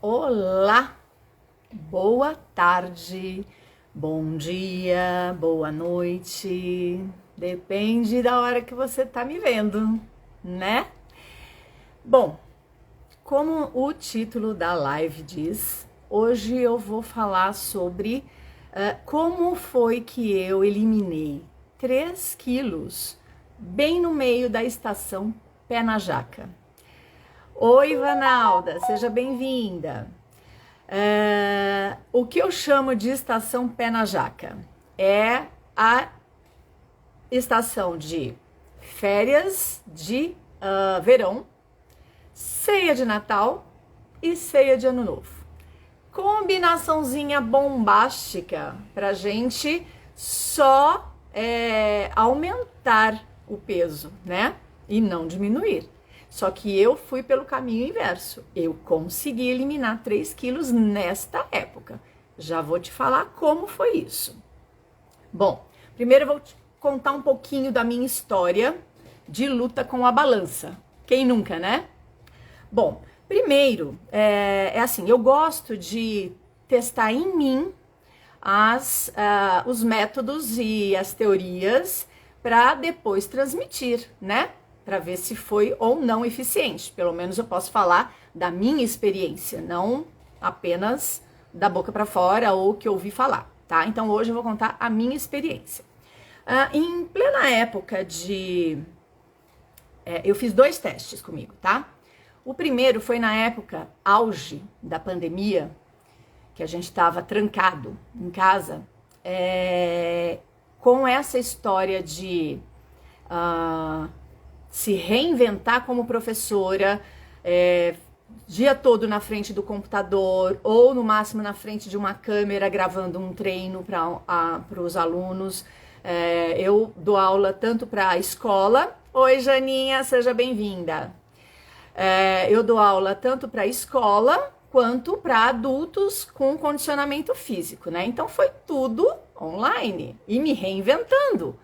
Olá, boa tarde, bom dia, boa noite, depende da hora que você tá me vendo, né? Bom, como o título da live diz, hoje eu vou falar sobre como foi que eu eliminei 3 quilos bem no meio da estação Pé na Jaca. Oi, Vanalda, seja bem-vinda. O que eu chamo de estação Pé na Jaca é a estação de férias de verão, ceia de Natal e ceia de Ano Novo. Combinaçãozinha bombástica pra gente só aumentar o peso, né? E não diminuir. Só que eu fui pelo caminho inverso. Eu consegui eliminar 3 quilos nesta época. Já vou te falar como foi isso. Bom, primeiro eu vou te contar um pouquinho da minha história de luta com a balança. Quem nunca, né? Bom, primeiro, assim, eu gosto de testar em mim os métodos e as teorias para depois transmitir, né? Para ver se foi ou não eficiente. Pelo menos eu posso falar da minha experiência, não apenas da boca para fora ou que eu ouvi falar, tá? Então hoje eu vou contar a minha experiência. Em plena época eu fiz 2 testes comigo, tá? O primeiro foi na época auge da pandemia, que a gente estava trancado em casa, com essa história de se reinventar como professora, dia todo na frente do computador ou no máximo na frente de uma câmera gravando um treino para os alunos. Eu dou aula tanto para a escola. Oi, Janinha, seja bem-vinda. Eu dou aula tanto para a escola quanto para adultos com condicionamento físico, né? Então foi tudo online e me reinventando.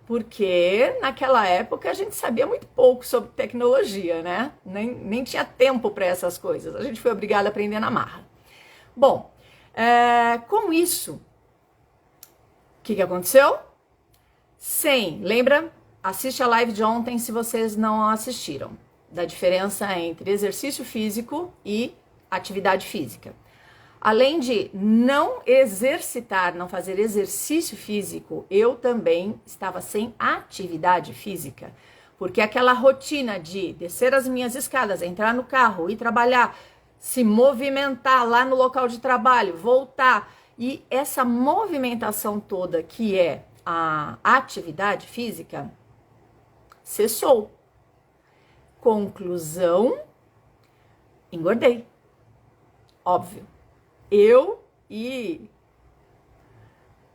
Porque naquela época a gente sabia muito pouco sobre tecnologia, né? Nem tinha tempo para essas coisas. A gente foi obrigado a aprender na marra. Bom, com isso, o que aconteceu? Lembra? Assiste a live de ontem se vocês não assistiram. Da diferença entre exercício físico e atividade física. Além de não exercitar, não fazer exercício físico, eu também estava sem atividade física. Porque aquela rotina de descer as minhas escadas, entrar no carro, ir trabalhar, se movimentar lá no local de trabalho, voltar, e essa movimentação toda que é a atividade física, cessou. Conclusão, engordei. Óbvio. Eu e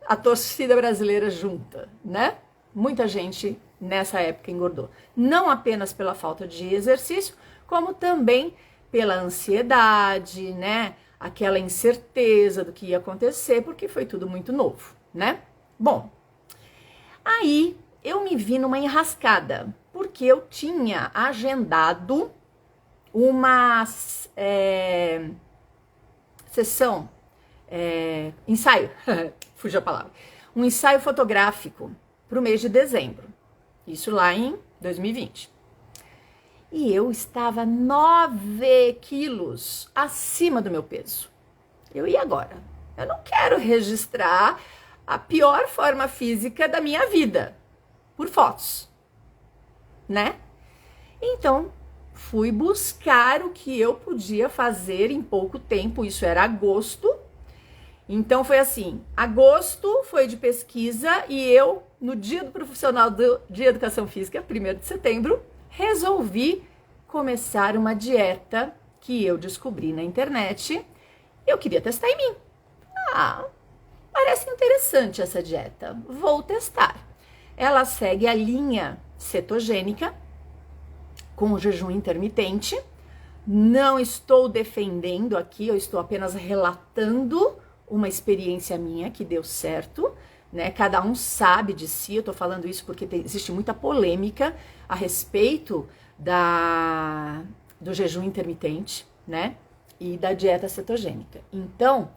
a torcida brasileira junta, né? Muita gente nessa época engordou. Não apenas pela falta de exercício, como também pela ansiedade, né? Aquela incerteza do que ia acontecer, porque foi tudo muito novo, né? Bom, aí eu me vi numa enrascada, porque eu tinha agendado uma sessão, ensaio, fugiu a palavra, um ensaio fotográfico para o mês de dezembro, isso lá em 2020. E eu estava 9 quilos acima do meu peso. E agora? Eu não quero registrar a pior forma física da minha vida por fotos, né? Então, fui buscar o que eu podia fazer em pouco tempo, isso era agosto. Então foi assim, agosto foi de pesquisa e eu, no dia do profissional de educação física, 1º de setembro, resolvi começar uma dieta que eu descobri na internet. Eu queria testar em mim. Parece interessante essa dieta, vou testar. Ela segue a linha cetogênica, com o jejum intermitente. Não estou defendendo aqui, eu estou apenas relatando uma experiência minha que deu certo, né? Cada um sabe de si, eu tô falando isso porque existe muita polêmica a respeito do jejum intermitente, né? e da dieta cetogênica. Então,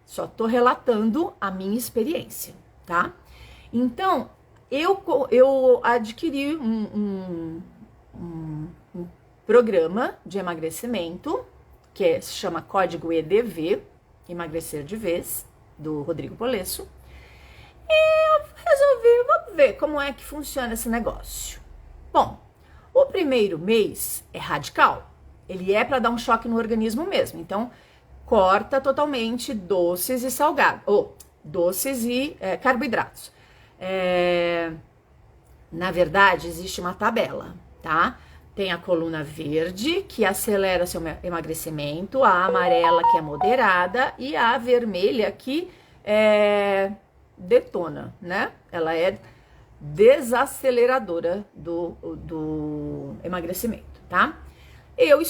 só tô relatando a minha experiência, tá? Então, eu adquiri um programa de emagrecimento, que se chama Código EDV, Emagrecer de Vez, do Rodrigo Polesso. E eu resolvi, vamos ver como é que funciona esse negócio. Bom, o primeiro mês é radical. Ele é para dar um choque no organismo mesmo. Então, corta totalmente doces e salgados, ou doces e carboidratos. Na verdade, existe uma tabela, tá? Tem a coluna verde, que acelera seu emagrecimento, a amarela, que é moderada, e a vermelha, que detona, né? Ela é desaceleradora do emagrecimento, tá? Eu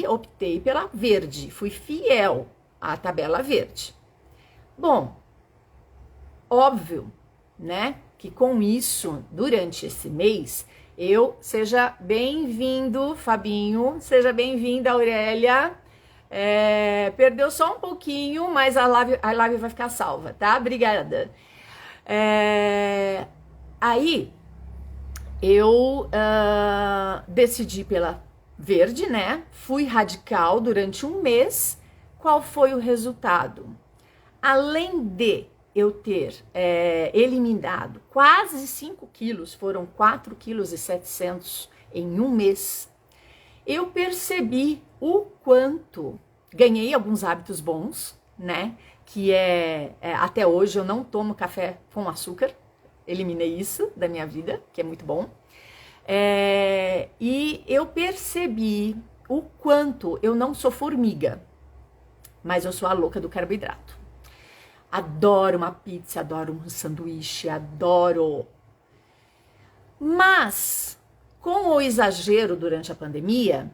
optei pela verde, fui fiel à tabela verde. Bom, óbvio, né, que com isso, durante esse mês, seja bem-vindo, Fabinho, seja bem-vinda, Aurélia. Perdeu só um pouquinho, mas a live vai ficar salva, tá? Obrigada. Aí, eu decidi pela verde, né? Fui radical durante um mês. Qual foi o resultado? Além de eu ter eliminado quase 5 quilos, foram 4,7 quilos em um mês, eu percebi o quanto ganhei alguns hábitos bons, né? Que até hoje eu não tomo café com açúcar, eliminei isso da minha vida, que é muito bom. E eu percebi o quanto eu não sou formiga, mas eu sou a louca do carboidrato. Adoro uma pizza, adoro um sanduíche, adoro. Mas, com o exagero durante a pandemia,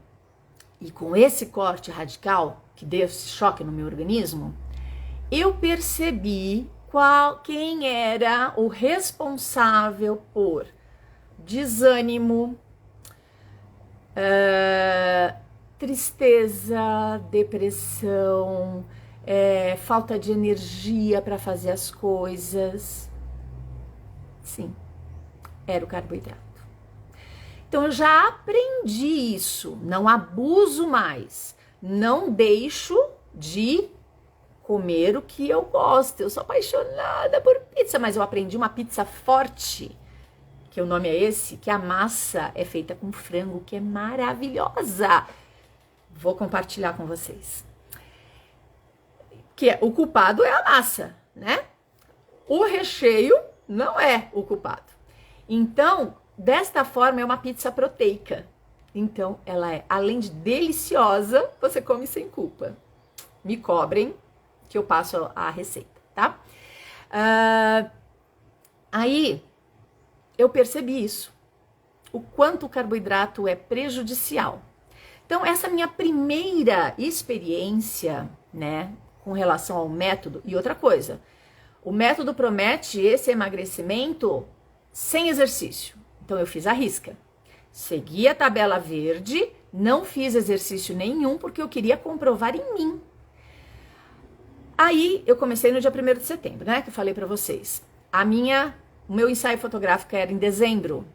e com esse corte radical, que deu esse choque no meu organismo, eu percebi quem era o responsável por desânimo, tristeza, depressão, falta de energia para fazer as coisas. Sim, era o carboidrato. Então eu já aprendi isso, não abuso mais, não deixo de comer o que eu gosto. Eu sou apaixonada por pizza, mas eu aprendi uma pizza forte, que o nome é esse, que a massa é feita com frango, que é maravilhosa. Vou compartilhar com vocês. O culpado é a massa, né? O recheio não é o culpado. Então, desta forma, é uma pizza proteica. Então, ela além de deliciosa, você come sem culpa. Me cobrem, que eu passo a receita, tá? Aí, eu percebi isso. O quanto o carboidrato é prejudicial. Então, essa minha primeira experiência, né, com relação ao método. E outra coisa, o método promete esse emagrecimento sem exercício. Então, eu fiz a risca. Segui a tabela verde, não fiz exercício nenhum, porque eu queria comprovar em mim. Aí, eu comecei no dia 1º de setembro, né, que eu falei pra vocês. O meu ensaio fotográfico era em dezembro.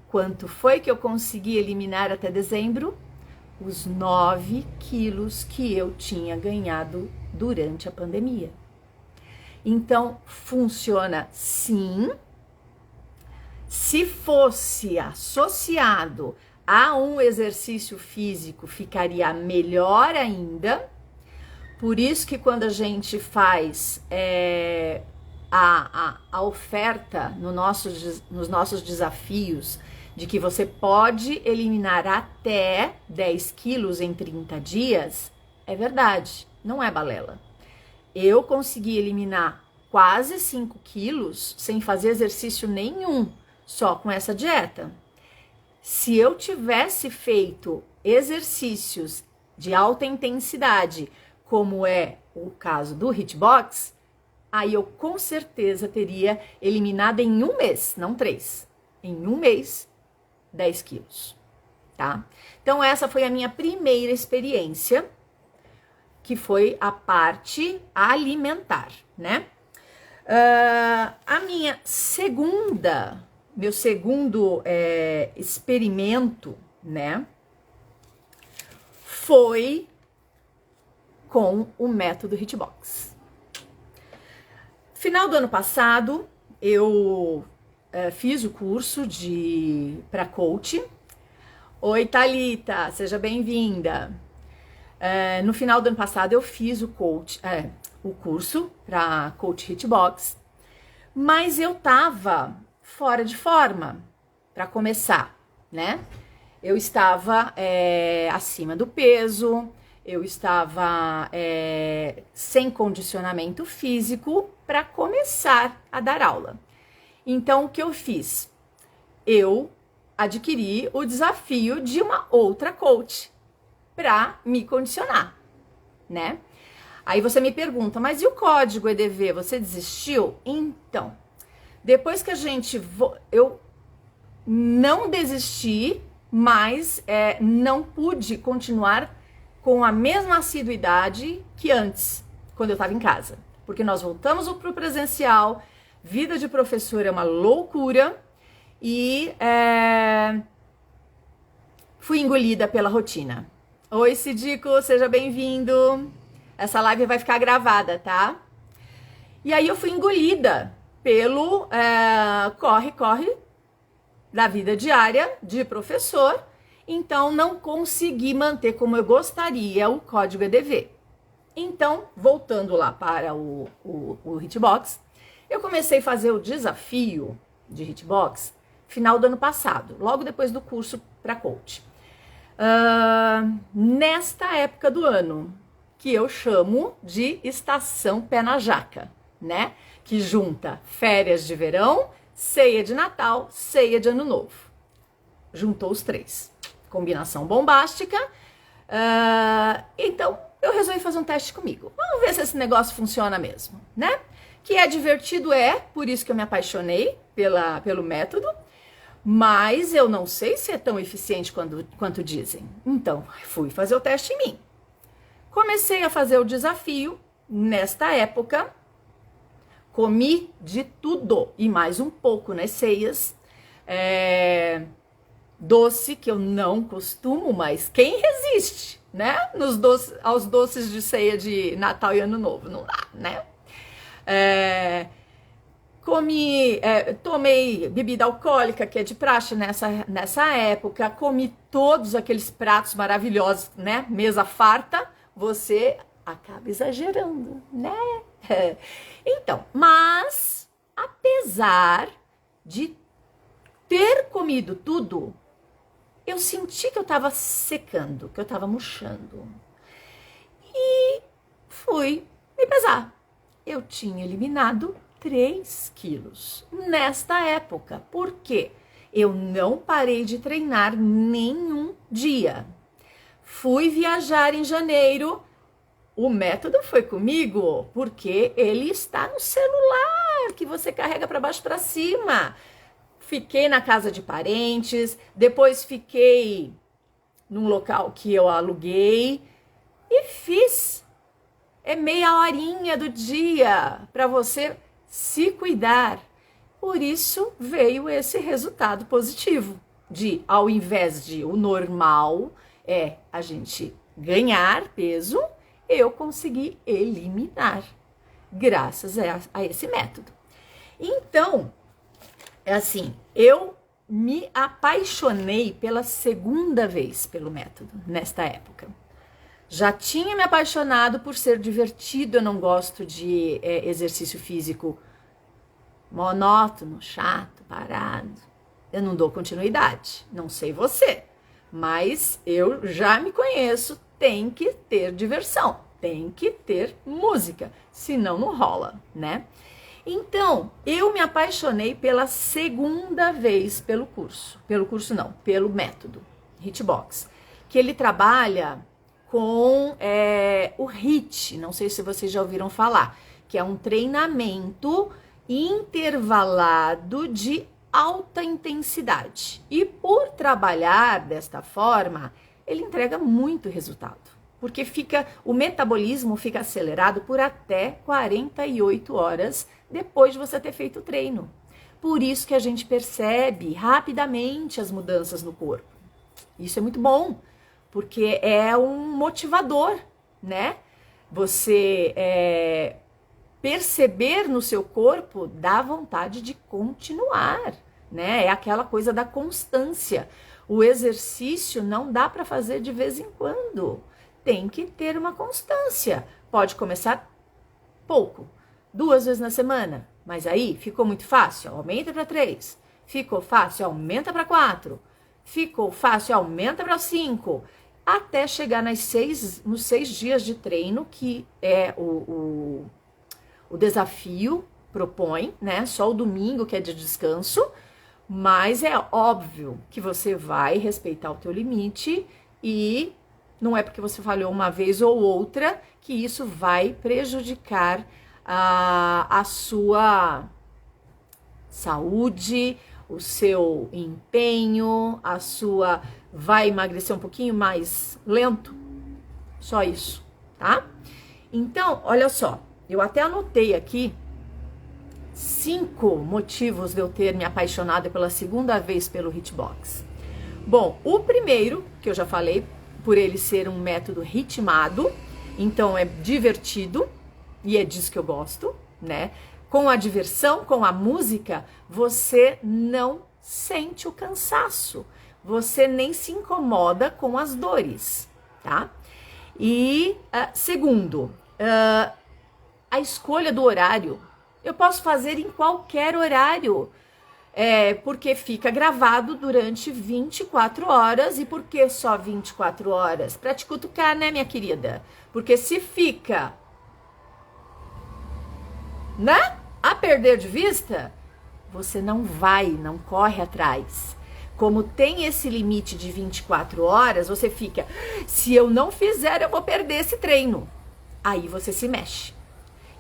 Quanto foi que eu consegui eliminar até dezembro? Os 9 quilos que eu tinha ganhado durante a pandemia. Então, funciona sim. Se fosse associado a um exercício físico, ficaria melhor ainda. Por isso que quando a gente faz a oferta nos nossos desafios, de que você pode eliminar até 10 quilos em 30 dias, é verdade, não é balela. Eu consegui eliminar quase 5 quilos sem fazer exercício nenhum, só com essa dieta. Se eu tivesse feito exercícios de alta intensidade, como é o caso do Hitbox, aí eu com certeza teria eliminado em um mês, não 3, em um mês, 10 quilos. tá? Então, essa foi a minha primeira experiência, que foi a parte alimentar, né? Meu segundo experimento, né, foi com o método Hitbox. Final do ano passado, eu fiz o curso para coach. Oi, Thalita, seja bem-vinda. No final do ano passado, eu fiz o curso para coach Hitbox, mas eu tava fora de forma para começar, né? Eu estava acima do peso, eu estava sem condicionamento físico para começar a dar aula. Então, o que eu fiz? Eu adquiri o desafio de uma outra coach para me condicionar, né? Aí você me pergunta, mas e o código EDV, você desistiu? Então, depois que eu não desisti, mas não pude continuar com a mesma assiduidade que antes, quando eu estava em casa. Porque nós voltamos para o presencial, vida de professor é uma loucura e fui engolida pela rotina. Oi, Sidico, seja bem-vindo. Essa live vai ficar gravada, tá? E aí eu fui engolida pelo corre da vida diária de professor, então não consegui manter como eu gostaria o código EDV. Então, voltando lá para o Hitbox, eu comecei a fazer o desafio de Hitbox final do ano passado, logo depois do curso para coach. Nesta época do ano, que eu chamo de estação pé na jaca, né? Que junta férias de verão, ceia de Natal, ceia de Ano Novo. Juntou os três. Combinação bombástica. Então, eu resolvi fazer um teste comigo. Vamos ver se esse negócio funciona mesmo, né? Que é divertido, por isso que eu me apaixonei pelo método. Mas eu não sei se é tão eficiente quanto dizem. Então, fui fazer o teste em mim. Comecei a fazer o desafio nesta época. Comi de tudo e mais um pouco nas ceias. Doce que eu não costumo, mas quem resiste, né? Aos doces de ceia de Natal e Ano Novo, não dá, né? Tomei bebida alcoólica, que é de praxe nessa época, comi todos aqueles pratos maravilhosos, né? Mesa farta, você acaba exagerando, né? Então, mas, apesar de ter comido tudo, eu senti que eu tava secando, que eu tava murchando. E fui me pesar. Eu tinha eliminado 3 quilos nesta época. Por quê? Eu não parei de treinar nenhum dia. Fui viajar em janeiro. O método foi comigo, porque ele está no celular, que você carrega para baixo para cima. Fiquei na casa de parentes, depois fiquei num local que eu aluguei e fiz. É meia horinha do dia para você se cuidar. Por isso veio esse resultado positivo de, ao invés de o normal a gente ganhar peso, eu consegui eliminar graças a esse método. Então, eu me apaixonei pela segunda vez pelo método nesta época. Já tinha me apaixonado por ser divertido, eu não gosto de exercício físico monótono, chato, parado. Eu não dou continuidade, não sei você, mas eu já me conheço, tem que ter diversão, tem que ter música, senão não rola, né? Então, eu me apaixonei pela segunda vez pelo método Hitbox, que ele trabalha com o HIIT, não sei se vocês já ouviram falar, que é um treinamento intervalado de alta intensidade. E por trabalhar desta forma, ele entrega muito resultado, porque o metabolismo fica acelerado por até 48 horas depois de você ter feito o treino. Por isso que a gente percebe rapidamente as mudanças no corpo. Isso é muito bom, porque é um motivador, né? Você perceber no seu corpo dá vontade de continuar, né? É aquela coisa da constância. O exercício não dá para fazer de vez em quando. Tem que ter uma constância. Pode começar pouco, 2 vezes na semana, mas aí ficou muito fácil, aumenta para 3. Ficou fácil, aumenta para 4. Ficou fácil, aumenta para 5. Até chegar nos 6 dias de treino, que é o desafio propõe, né? Só o domingo que é de descanso, mas é óbvio que você vai respeitar o teu limite e não é porque você falhou uma vez ou outra que isso vai prejudicar a sua saúde, o seu empenho, vai emagrecer um pouquinho mais lento. Só isso, tá? Então, olha só, eu até anotei aqui 5 motivos de eu ter me apaixonado pela segunda vez pelo Hitbox. Bom, o primeiro, que eu já falei, por ele ser um método ritmado, então é divertido, e é disso que eu gosto, né? Com a diversão, com a música, você não sente o cansaço, você nem se incomoda com as dores, tá? E segundo, a escolha do horário. Eu posso fazer em qualquer horário, porque fica gravado durante 24 horas. E por que só 24 horas? Para te cutucar, né, minha querida? Porque se fica, né, a perder de vista, você não corre atrás. Como tem esse limite de 24 horas, você fica, se eu não fizer, eu vou perder esse treino. Aí você se mexe.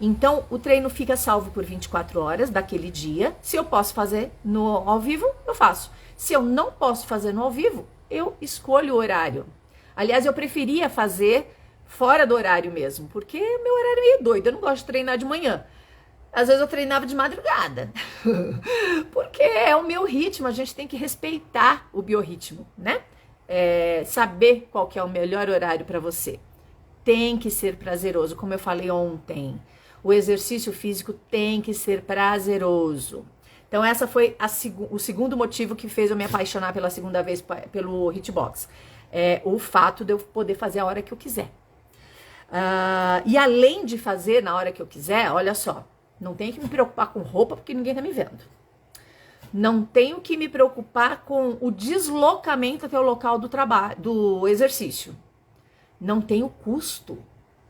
Então, o treino fica salvo por 24 horas daquele dia. Se eu posso fazer no ao vivo, eu faço. Se eu não posso fazer no ao vivo, eu escolho o horário. Aliás, eu preferia fazer fora do horário mesmo, porque meu horário é meio doido. Eu não gosto de treinar de manhã. Às vezes eu treinava de madrugada, porque é o meu ritmo, a gente tem que respeitar o biorritmo, né? Saber qual que é o melhor horário para você. Tem que ser prazeroso, como eu falei ontem. O exercício físico tem que ser prazeroso. Então, essa foi o segundo motivo que fez eu me apaixonar pela segunda vez pelo Hitbox. O fato de eu poder fazer a hora que eu quiser. E além de fazer na hora que eu quiser, olha só, não tenho que me preocupar com roupa porque ninguém tá me vendo. Não tenho que me preocupar com o deslocamento até o local do trabalho, do exercício. Não tenho custo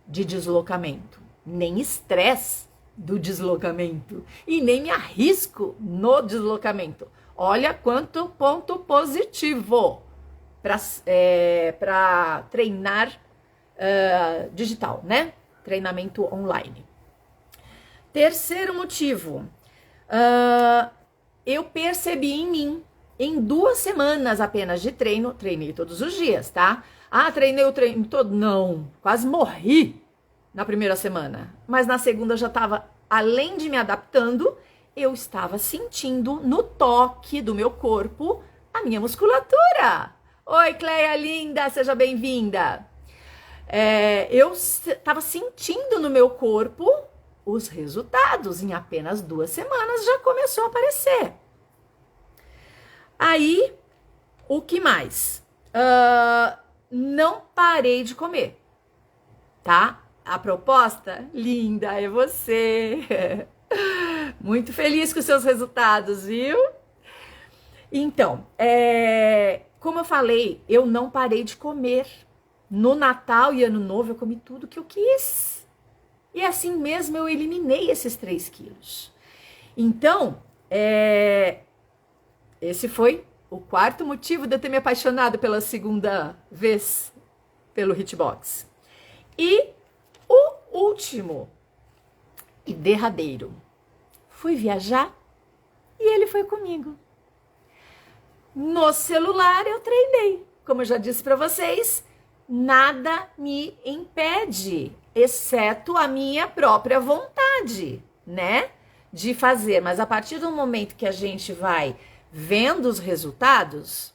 de deslocamento, nem estresse do deslocamento e nem me arrisco no deslocamento. Olha quanto ponto positivo para treinar digital, né? Treinamento online. Terceiro motivo, eu percebi em mim, em 2 semanas apenas de treino, treinei todos os dias, tá? Treinei o treino todo? Não, quase morri na primeira semana. Mas na segunda já estava, além de me adaptando, eu estava sentindo no toque do meu corpo a minha musculatura. Oi, Cleia linda, seja bem-vinda. Eu estava sentindo no meu corpo os resultados. Em apenas 2 semanas já começou a aparecer. Aí, o que mais? Não parei de comer, tá? A proposta, linda, é você. Muito feliz com os seus resultados, viu? Então, como eu falei, eu não parei de comer. No Natal e Ano Novo eu comi tudo que eu quis. E assim mesmo eu eliminei esses 3 quilos. Então, esse foi o 4º motivo de eu ter me apaixonado pela segunda vez pelo Hitbox. E o último e derradeiro, fui viajar e ele foi comigo. No celular eu treinei. Como eu já disse para vocês, nada me impede, exceto a minha própria vontade, né? De fazer. Mas a partir do momento que a gente vai vendo os resultados,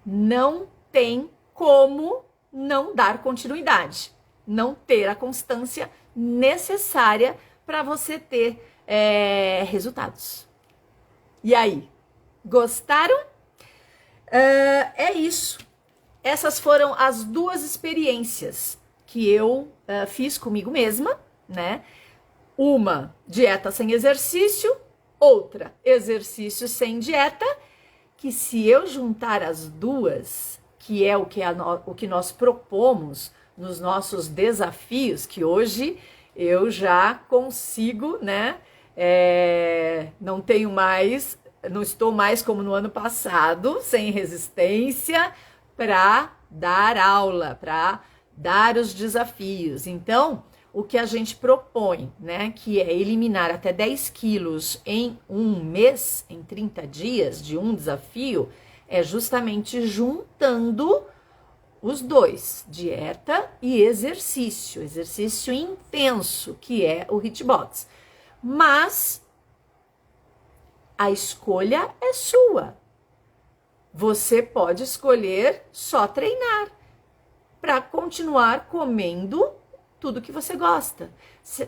não tem como não dar continuidade, não ter a constância necessária para você ter resultados. E aí, gostaram? É isso. Essas foram as duas experiências que eu fiz comigo mesma, né? Uma, dieta sem exercício, outra, exercício sem dieta, que se eu juntar as duas, que é o que nós propomos nos nossos desafios, que hoje eu já consigo, né? Não tenho mais, não estou mais como no ano passado, sem resistência, para dar aula, para dar os desafios. Então, o que a gente propõe, né, que é eliminar até 10 quilos em um mês, em 30 dias de um desafio, é justamente juntando os dois, dieta e exercício intenso, que é o Hitbox. Mas a escolha é sua. Você pode escolher só treinar para continuar comendo tudo que você gosta.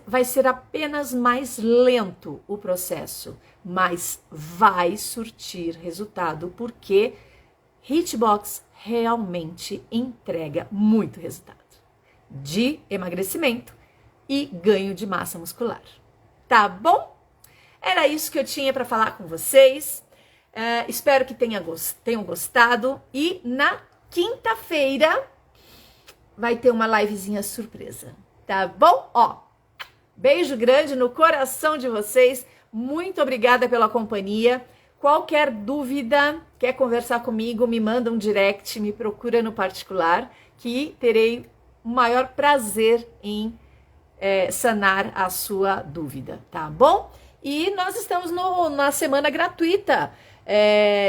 Vai ser apenas mais lento o processo, mas vai surtir resultado, porque Hitbox realmente entrega muito resultado de emagrecimento e ganho de massa muscular. Tá bom? Era isso que eu tinha para falar com vocês. Espero que tenham gostado. E na quinta-feira vai ter uma livezinha surpresa. Tá bom? Ó, beijo grande no coração de vocês. Muito obrigada pela companhia. Qualquer dúvida, quer conversar comigo, me manda um direct, me procura no particular, que terei o maior prazer em sanar a sua dúvida, tá bom? E nós estamos na semana gratuita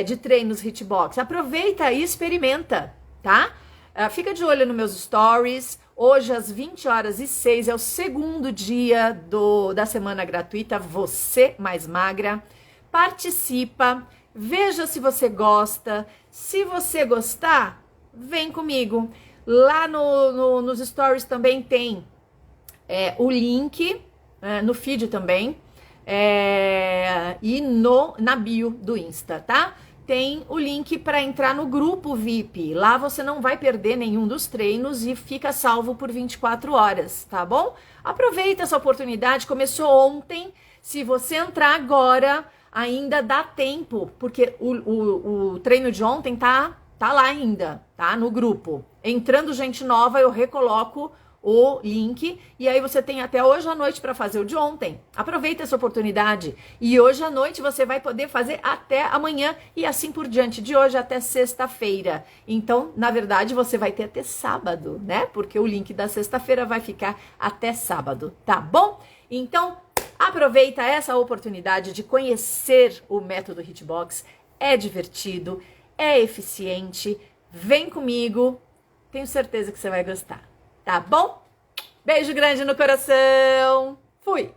de treinos Hitbox. Aproveita e experimenta, tá? Fica de olho nos meus stories. Hoje, às 20h06, é o segundo dia da semana gratuita. Você mais magra. Participa, veja se você gosta. Se você gostar, vem comigo. Lá nos stories também tem o link, no feed também, e na bio do Insta, tá? Tem o link para entrar no grupo VIP. Lá você não vai perder nenhum dos treinos e fica salvo por 24 horas, tá bom? Aproveita essa oportunidade, começou ontem. Se você entrar agora, ainda dá tempo, porque o treino de ontem tá lá ainda, tá? No grupo. Entrando gente nova, eu recoloco o link, e aí você tem até hoje à noite para fazer o de ontem. Aproveita essa oportunidade. E hoje à noite você vai poder fazer até amanhã e assim por diante, de hoje até sexta-feira. Então, na verdade, você vai ter até sábado, né? Porque o link da sexta-feira vai ficar até sábado, tá bom? Então, aproveita essa oportunidade de conhecer o método Hitbox. É divertido, é eficiente. Vem comigo, tenho certeza que você vai gostar. Tá bom? Beijo grande no coração. Fui!